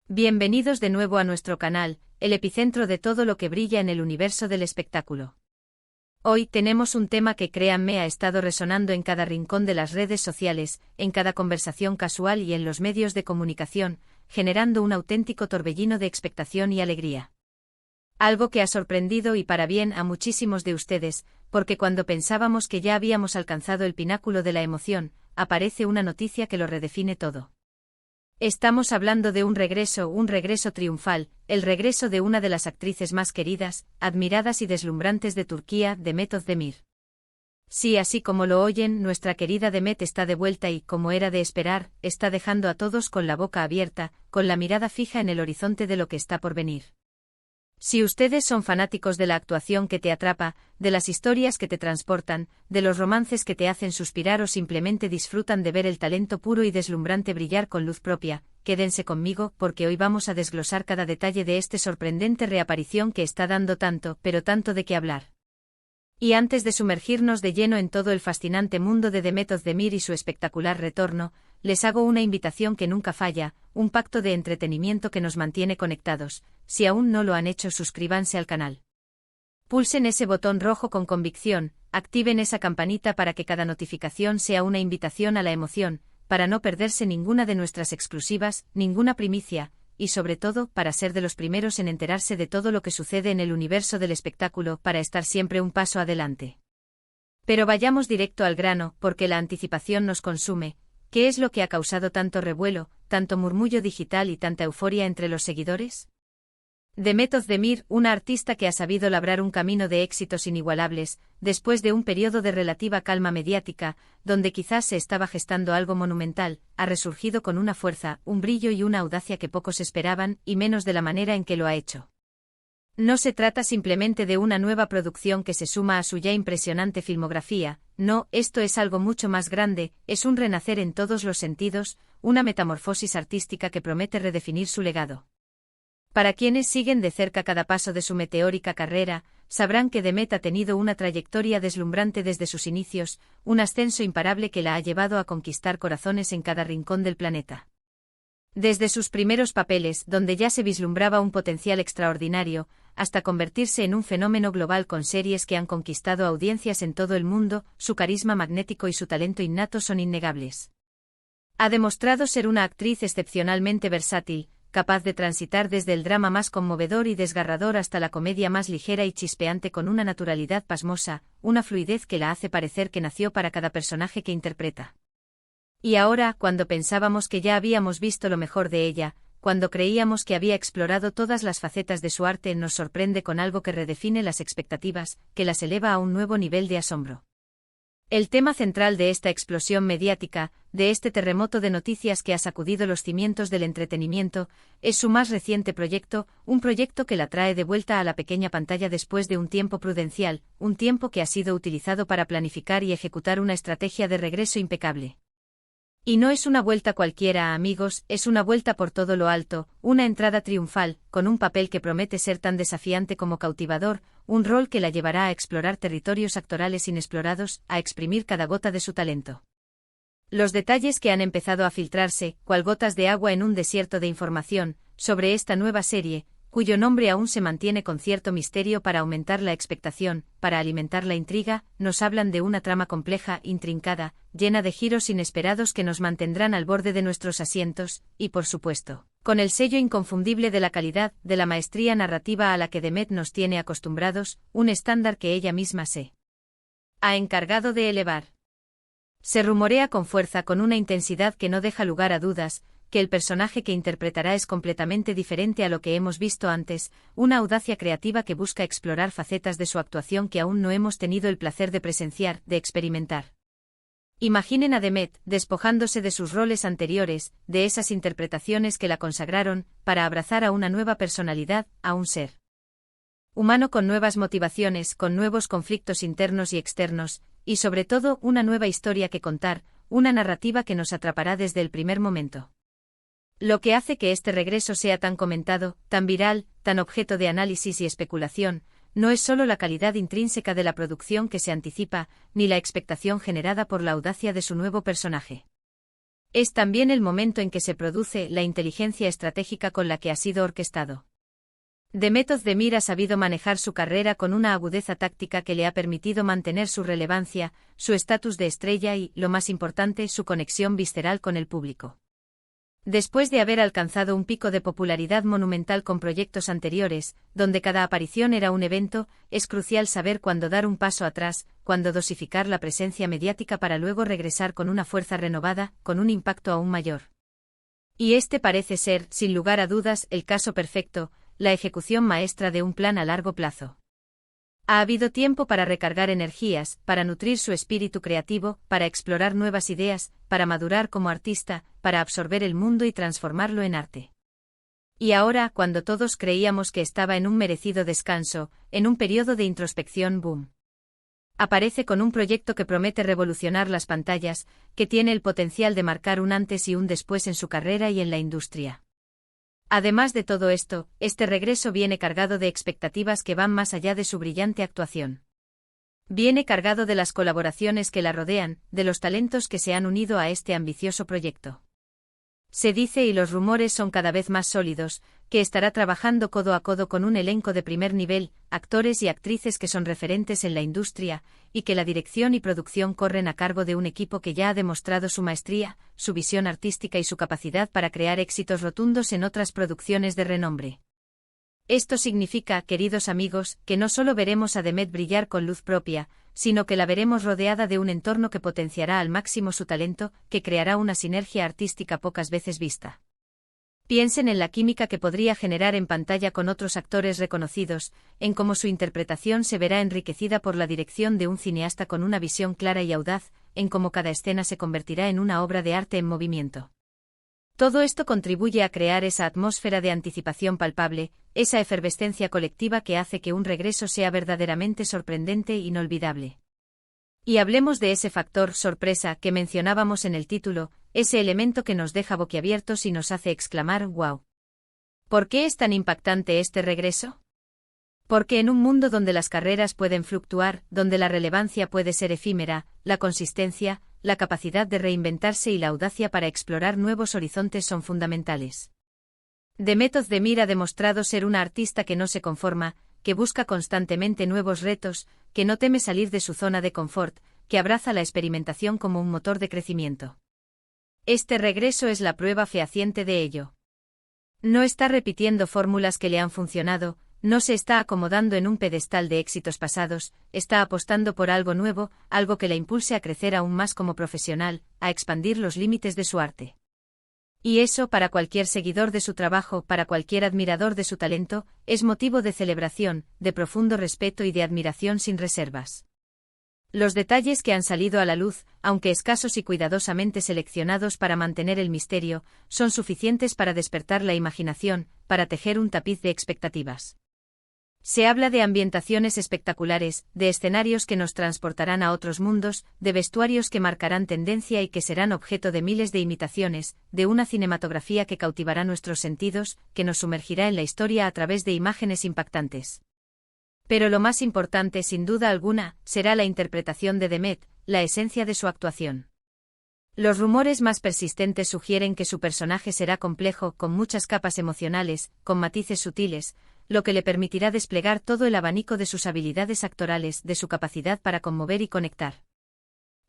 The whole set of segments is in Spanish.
Bienvenidos de nuevo a nuestro canal, el epicentro de todo lo que brilla en el universo del espectáculo. Hoy tenemos un tema que créanme ha estado resonando en cada rincón de las redes sociales, en cada conversación casual y en los medios de comunicación, generando un auténtico torbellino de expectación y alegría. Algo que ha sorprendido y para bien a muchísimos de ustedes, porque cuando pensábamos que ya habíamos alcanzado el pináculo de la emoción, aparece una noticia que lo redefine todo. Estamos hablando de un regreso triunfal, el regreso de una de las actrices más queridas, admiradas y deslumbrantes de Turquía, Demet Özdemir. Sí, así como lo oyen, nuestra querida Demet está de vuelta y, como era de esperar, está dejando a todos con la boca abierta, con la mirada fija en el horizonte de lo que está por venir. Si ustedes son fanáticos de la actuación que te atrapa, de las historias que te transportan, de los romances que te hacen suspirar o simplemente disfrutan de ver el talento puro y deslumbrante brillar con luz propia, quédense conmigo porque hoy vamos a desglosar cada detalle de esta sorprendente reaparición que está dando tanto, pero tanto de qué hablar. Y antes de sumergirnos de lleno en todo el fascinante mundo de Demet Özdemir y su espectacular retorno, les hago una invitación que nunca falla, un pacto de entretenimiento que nos mantiene conectados. Si aún no lo han hecho, suscríbanse al canal. Pulsen ese botón rojo con convicción, activen esa campanita para que cada notificación sea una invitación a la emoción, para no perderse ninguna de nuestras exclusivas, ninguna primicia, y sobre todo, para ser de los primeros en enterarse de todo lo que sucede en el universo del espectáculo, para estar siempre un paso adelante. Pero vayamos directo al grano, porque la anticipación nos consume. ¿Qué es lo que ha causado tanto revuelo, tanto murmullo digital y tanta euforia entre los seguidores? Demet Özdemir, una artista que ha sabido labrar un camino de éxitos inigualables, después de un periodo de relativa calma mediática, donde quizás se estaba gestando algo monumental, ha resurgido con una fuerza, un brillo y una audacia que pocos esperaban, y menos de la manera en que lo ha hecho. No se trata simplemente de una nueva producción que se suma a su ya impresionante filmografía, no, esto es algo mucho más grande, es un renacer en todos los sentidos, una metamorfosis artística que promete redefinir su legado. Para quienes siguen de cerca cada paso de su meteórica carrera, sabrán que Demet ha tenido una trayectoria deslumbrante desde sus inicios, un ascenso imparable que la ha llevado a conquistar corazones en cada rincón del planeta. Desde sus primeros papeles, donde ya se vislumbraba un potencial extraordinario, hasta convertirse en un fenómeno global con series que han conquistado audiencias en todo el mundo, su carisma magnético y su talento innato son innegables. Ha demostrado ser una actriz excepcionalmente versátil, capaz de transitar desde el drama más conmovedor y desgarrador hasta la comedia más ligera y chispeante con una naturalidad pasmosa, una fluidez que la hace parecer que nació para cada personaje que interpreta. Y ahora, cuando pensábamos que ya habíamos visto lo mejor de ella, cuando creíamos que había explorado todas las facetas de su arte, nos sorprende con algo que redefine las expectativas, que las eleva a un nuevo nivel de asombro. El tema central de esta explosión mediática, de este terremoto de noticias que ha sacudido los cimientos del entretenimiento, es su más reciente proyecto, un proyecto que la trae de vuelta a la pequeña pantalla después de un tiempo prudencial, un tiempo que ha sido utilizado para planificar y ejecutar una estrategia de regreso impecable. Y no es una vuelta cualquiera, amigos, es una vuelta por todo lo alto, una entrada triunfal, con un papel que promete ser tan desafiante como cautivador, un rol que la llevará a explorar territorios actorales inexplorados, a exprimir cada gota de su talento. Los detalles que han empezado a filtrarse, cual gotas de agua en un desierto de información, sobre esta nueva serie, cuyo nombre aún se mantiene con cierto misterio para aumentar la expectación, para alimentar la intriga, nos hablan de una trama compleja, intrincada, llena de giros inesperados que nos mantendrán al borde de nuestros asientos, y por supuesto, con el sello inconfundible de la calidad, de la maestría narrativa a la que Demet nos tiene acostumbrados, un estándar que ella misma se ha encargado de elevar. Se rumorea con fuerza, con una intensidad que no deja lugar a dudas, que el personaje que interpretará es completamente diferente a lo que hemos visto antes, una audacia creativa que busca explorar facetas de su actuación que aún no hemos tenido el placer de presenciar, de experimentar. Imaginen a Demet, despojándose de sus roles anteriores, de esas interpretaciones que la consagraron, para abrazar a una nueva personalidad, a un ser humano con nuevas motivaciones, con nuevos conflictos internos y externos, y sobre todo una nueva historia que contar, una narrativa que nos atrapará desde el primer momento. Lo que hace que este regreso sea tan comentado, tan viral, tan objeto de análisis y especulación, no es solo la calidad intrínseca de la producción que se anticipa, ni la expectación generada por la audacia de su nuevo personaje. Es también el momento en que se produce la inteligencia estratégica con la que ha sido orquestado. Demet Özdemir ha sabido manejar su carrera con una agudeza táctica que le ha permitido mantener su relevancia, su estatus de estrella y, lo más importante, su conexión visceral con el público. Después de haber alcanzado un pico de popularidad monumental con proyectos anteriores, donde cada aparición era un evento, es crucial saber cuándo dar un paso atrás, cuándo dosificar la presencia mediática para luego regresar con una fuerza renovada, con un impacto aún mayor. Y este parece ser, sin lugar a dudas, el caso perfecto, la ejecución maestra de un plan a largo plazo. Ha habido tiempo para recargar energías, para nutrir su espíritu creativo, para explorar nuevas ideas, para madurar como artista, para absorber el mundo y transformarlo en arte. Y ahora, cuando todos creíamos que estaba en un merecido descanso, en un periodo de introspección, boom. Aparece con un proyecto que promete revolucionar las pantallas, que tiene el potencial de marcar un antes y un después en su carrera y en la industria. Además de todo esto, este regreso viene cargado de expectativas que van más allá de su brillante actuación. Viene cargado de las colaboraciones que la rodean, de los talentos que se han unido a este ambicioso proyecto. Se dice, y los rumores son cada vez más sólidos, que estará trabajando codo a codo con un elenco de primer nivel, actores y actrices que son referentes en la industria, y que la dirección y producción corren a cargo de un equipo que ya ha demostrado su maestría, su visión artística y su capacidad para crear éxitos rotundos en otras producciones de renombre. Esto significa, queridos amigos, que no solo veremos a Demet brillar con luz propia, sino que la veremos rodeada de un entorno que potenciará al máximo su talento, que creará una sinergia artística pocas veces vista. Piensen en la química que podría generar en pantalla con otros actores reconocidos, en cómo su interpretación se verá enriquecida por la dirección de un cineasta con una visión clara y audaz, en cómo cada escena se convertirá en una obra de arte en movimiento. Todo esto contribuye a crear esa atmósfera de anticipación palpable, esa efervescencia colectiva que hace que un regreso sea verdaderamente sorprendente e inolvidable. Y hablemos de ese factor sorpresa que mencionábamos en el título, ese elemento que nos deja boquiabiertos y nos hace exclamar ¡wow! ¿Por qué es tan impactante este regreso? Porque en un mundo donde las carreras pueden fluctuar, donde la relevancia puede ser efímera, la consistencia, la capacidad de reinventarse y la audacia para explorar nuevos horizontes son fundamentales. Demet Özdemir ha demostrado ser una artista que no se conforma, que busca constantemente nuevos retos, que no teme salir de su zona de confort, que abraza la experimentación como un motor de crecimiento. Este regreso es la prueba fehaciente de ello. No está repitiendo fórmulas que le han funcionado, no se está acomodando en un pedestal de éxitos pasados, está apostando por algo nuevo, algo que la impulse a crecer aún más como profesional, a expandir los límites de su arte. Y eso, para cualquier seguidor de su trabajo, para cualquier admirador de su talento, es motivo de celebración, de profundo respeto y de admiración sin reservas. Los detalles que han salido a la luz, aunque escasos y cuidadosamente seleccionados para mantener el misterio, son suficientes para despertar la imaginación, para tejer un tapiz de expectativas. Se habla de ambientaciones espectaculares, de escenarios que nos transportarán a otros mundos, de vestuarios que marcarán tendencia y que serán objeto de miles de imitaciones, de una cinematografía que cautivará nuestros sentidos, que nos sumergirá en la historia a través de imágenes impactantes. Pero lo más importante, sin duda alguna, será la interpretación de Demet, la esencia de su actuación. Los rumores más persistentes sugieren que su personaje será complejo, con muchas capas emocionales, con matices sutiles, lo que le permitirá desplegar todo el abanico de sus habilidades actorales, de su capacidad para conmover y conectar.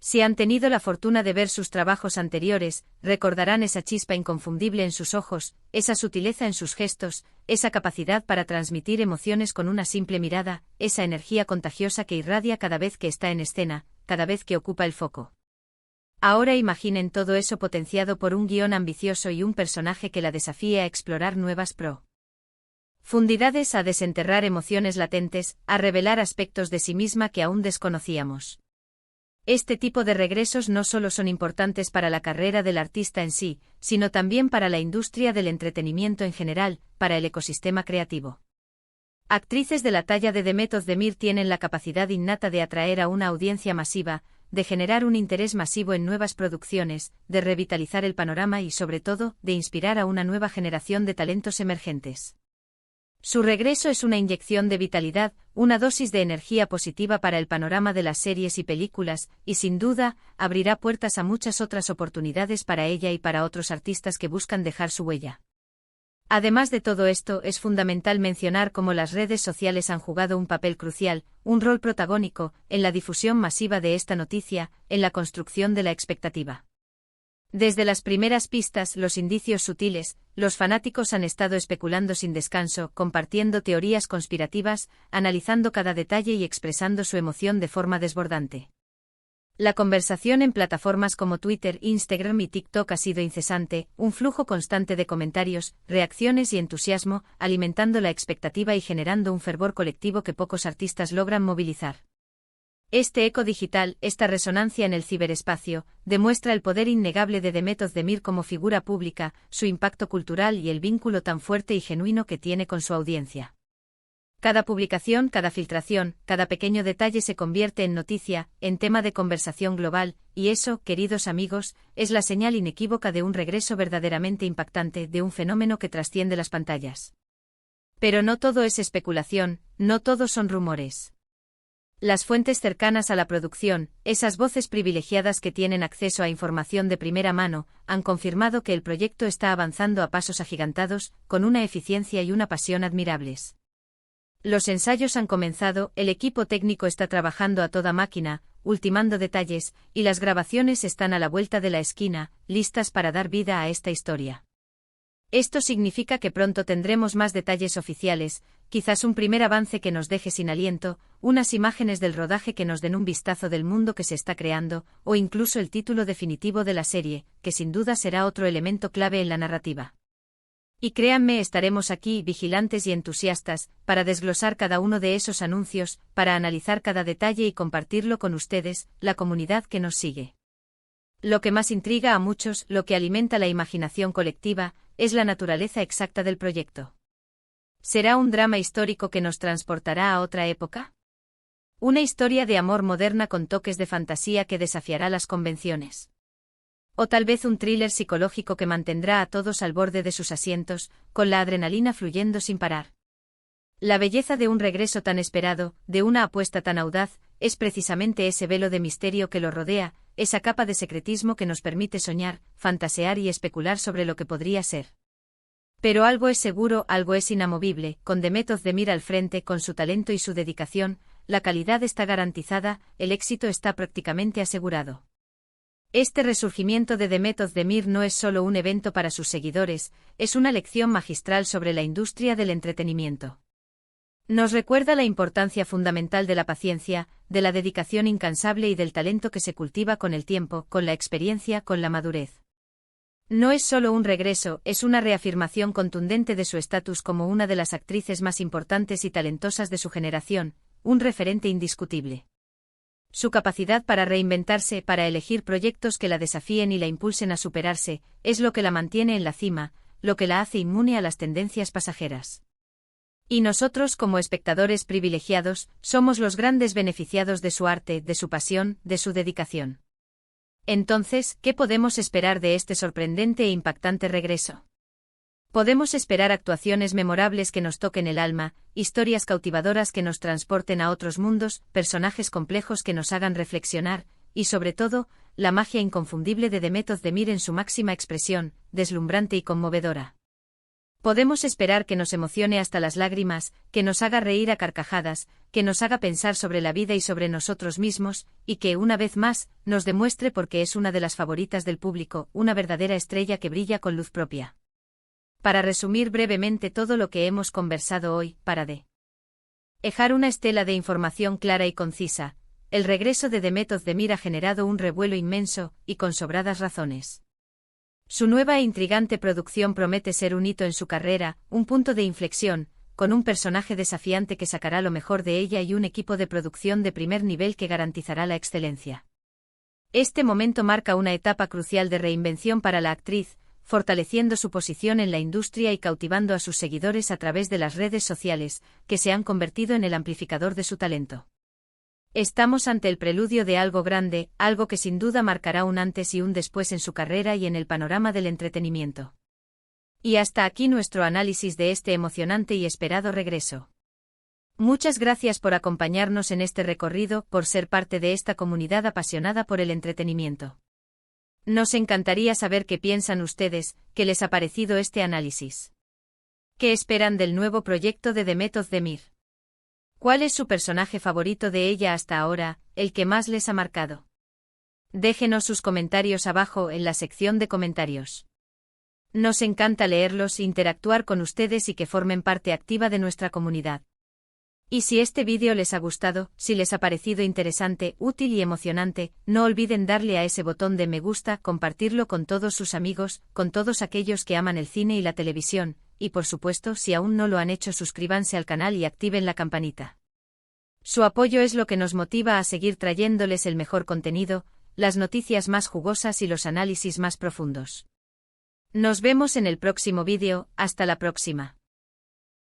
Si han tenido la fortuna de ver sus trabajos anteriores, recordarán esa chispa inconfundible en sus ojos, esa sutileza en sus gestos, esa capacidad para transmitir emociones con una simple mirada, esa energía contagiosa que irradia cada vez que está en escena, cada vez que ocupa el foco. Ahora imaginen todo eso potenciado por un guión ambicioso y un personaje que la desafíe a explorar nuevas profundidades, a desenterrar emociones latentes, a revelar aspectos de sí misma que aún desconocíamos. Este tipo de regresos no solo son importantes para la carrera del artista en sí, sino también para la industria del entretenimiento en general, para el ecosistema creativo. Actrices de la talla de Demet Özdemir tienen la capacidad innata de atraer a una audiencia masiva, de generar un interés masivo en nuevas producciones, de revitalizar el panorama y, sobre todo, de inspirar a una nueva generación de talentos emergentes. Su regreso es una inyección de vitalidad, una dosis de energía positiva para el panorama de las series y películas, y sin duda, abrirá puertas a muchas otras oportunidades para ella y para otros artistas que buscan dejar su huella. Además de todo esto, es fundamental mencionar cómo las redes sociales han jugado un papel crucial, un rol protagónico, en la difusión masiva de esta noticia, en la construcción de la expectativa. Desde las primeras pistas, los indicios sutiles, los fanáticos han estado especulando sin descanso, compartiendo teorías conspirativas, analizando cada detalle y expresando su emoción de forma desbordante. La conversación en plataformas como Twitter, Instagram y TikTok ha sido incesante, un flujo constante de comentarios, reacciones y entusiasmo, alimentando la expectativa y generando un fervor colectivo que pocos artistas logran movilizar. Este eco digital, esta resonancia en el ciberespacio, demuestra el poder innegable de Demet Özdemir como figura pública, su impacto cultural y el vínculo tan fuerte y genuino que tiene con su audiencia. Cada publicación, cada filtración, cada pequeño detalle se convierte en noticia, en tema de conversación global, y eso, queridos amigos, es la señal inequívoca de un regreso verdaderamente impactante, de un fenómeno que trasciende las pantallas. Pero no todo es especulación, no todo son rumores. Las fuentes cercanas a la producción, esas voces privilegiadas que tienen acceso a información de primera mano, han confirmado que el proyecto está avanzando a pasos agigantados, con una eficiencia y una pasión admirables. Los ensayos han comenzado, el equipo técnico está trabajando a toda máquina, ultimando detalles, y las grabaciones están a la vuelta de la esquina, listas para dar vida a esta historia. Esto significa que pronto tendremos más detalles oficiales, quizás un primer avance que nos deje sin aliento, unas imágenes del rodaje que nos den un vistazo del mundo que se está creando, o incluso el título definitivo de la serie, que sin duda será otro elemento clave en la narrativa. Y créanme, estaremos aquí, vigilantes y entusiastas, para desglosar cada uno de esos anuncios, para analizar cada detalle y compartirlo con ustedes, la comunidad que nos sigue. Lo que más intriga a muchos, lo que alimenta la imaginación colectiva, es la naturaleza exacta del proyecto. ¿Será un drama histórico que nos transportará a otra época? ¿Una historia de amor moderna con toques de fantasía que desafiará las convenciones? ¿O tal vez un thriller psicológico que mantendrá a todos al borde de sus asientos, con la adrenalina fluyendo sin parar? La belleza de un regreso tan esperado, de una apuesta tan audaz, es precisamente ese velo de misterio que lo rodea, esa capa de secretismo que nos permite soñar, fantasear y especular sobre lo que podría ser. Pero algo es seguro, algo es inamovible, con Demet Özdemir al frente, con su talento y su dedicación, la calidad está garantizada, el éxito está prácticamente asegurado. Este resurgimiento de Demet Özdemir no es solo un evento para sus seguidores, es una lección magistral sobre la industria del entretenimiento. Nos recuerda la importancia fundamental de la paciencia, de la dedicación incansable y del talento que se cultiva con el tiempo, con la experiencia, con la madurez. No es solo un regreso, es una reafirmación contundente de su estatus como una de las actrices más importantes y talentosas de su generación, un referente indiscutible. Su capacidad para reinventarse, para elegir proyectos que la desafíen y la impulsen a superarse, es lo que la mantiene en la cima, lo que la hace inmune a las tendencias pasajeras. Y nosotros, como espectadores privilegiados, somos los grandes beneficiados de su arte, de su pasión, de su dedicación. Entonces, ¿qué podemos esperar de este sorprendente e impactante regreso? Podemos esperar actuaciones memorables que nos toquen el alma, historias cautivadoras que nos transporten a otros mundos, personajes complejos que nos hagan reflexionar, y sobre todo, la magia inconfundible de Demet Özdemir en su máxima expresión, deslumbrante y conmovedora. Podemos esperar que nos emocione hasta las lágrimas, que nos haga reír a carcajadas, que nos haga pensar sobre la vida y sobre nosotros mismos, y que, una vez más, nos demuestre por qué es una de las favoritas del público, una verdadera estrella que brilla con luz propia. Para resumir brevemente todo lo que hemos conversado hoy, para dejar una estela de información clara y concisa, el regreso de Demet Özdemir ha generado un revuelo inmenso, y con sobradas razones. Su nueva e intrigante producción promete ser un hito en su carrera, un punto de inflexión, con un personaje desafiante que sacará lo mejor de ella y un equipo de producción de primer nivel que garantizará la excelencia. Este momento marca una etapa crucial de reinvención para la actriz, fortaleciendo su posición en la industria y cautivando a sus seguidores a través de las redes sociales, que se han convertido en el amplificador de su talento. Estamos ante el preludio de algo grande, algo que sin duda marcará un antes y un después en su carrera y en el panorama del entretenimiento. Y hasta aquí nuestro análisis de este emocionante y esperado regreso. Muchas gracias por acompañarnos en este recorrido, por ser parte de esta comunidad apasionada por el entretenimiento. Nos encantaría saber qué piensan ustedes, qué les ha parecido este análisis. ¿Qué esperan del nuevo proyecto de The Method de Mir? ¿Cuál es su personaje favorito de ella hasta ahora, el que más les ha marcado? Déjenos sus comentarios abajo en la sección de comentarios. Nos encanta leerlos, interactuar con ustedes y que formen parte activa de nuestra comunidad. Y si este vídeo les ha gustado, si les ha parecido interesante, útil y emocionante, no olviden darle a ese botón de me gusta, compartirlo con todos sus amigos, con todos aquellos que aman el cine y la televisión, y por supuesto, si aún no lo han hecho, suscríbanse al canal y activen la campanita. Su apoyo es lo que nos motiva a seguir trayéndoles el mejor contenido, las noticias más jugosas y los análisis más profundos. Nos vemos en el próximo vídeo, hasta la próxima.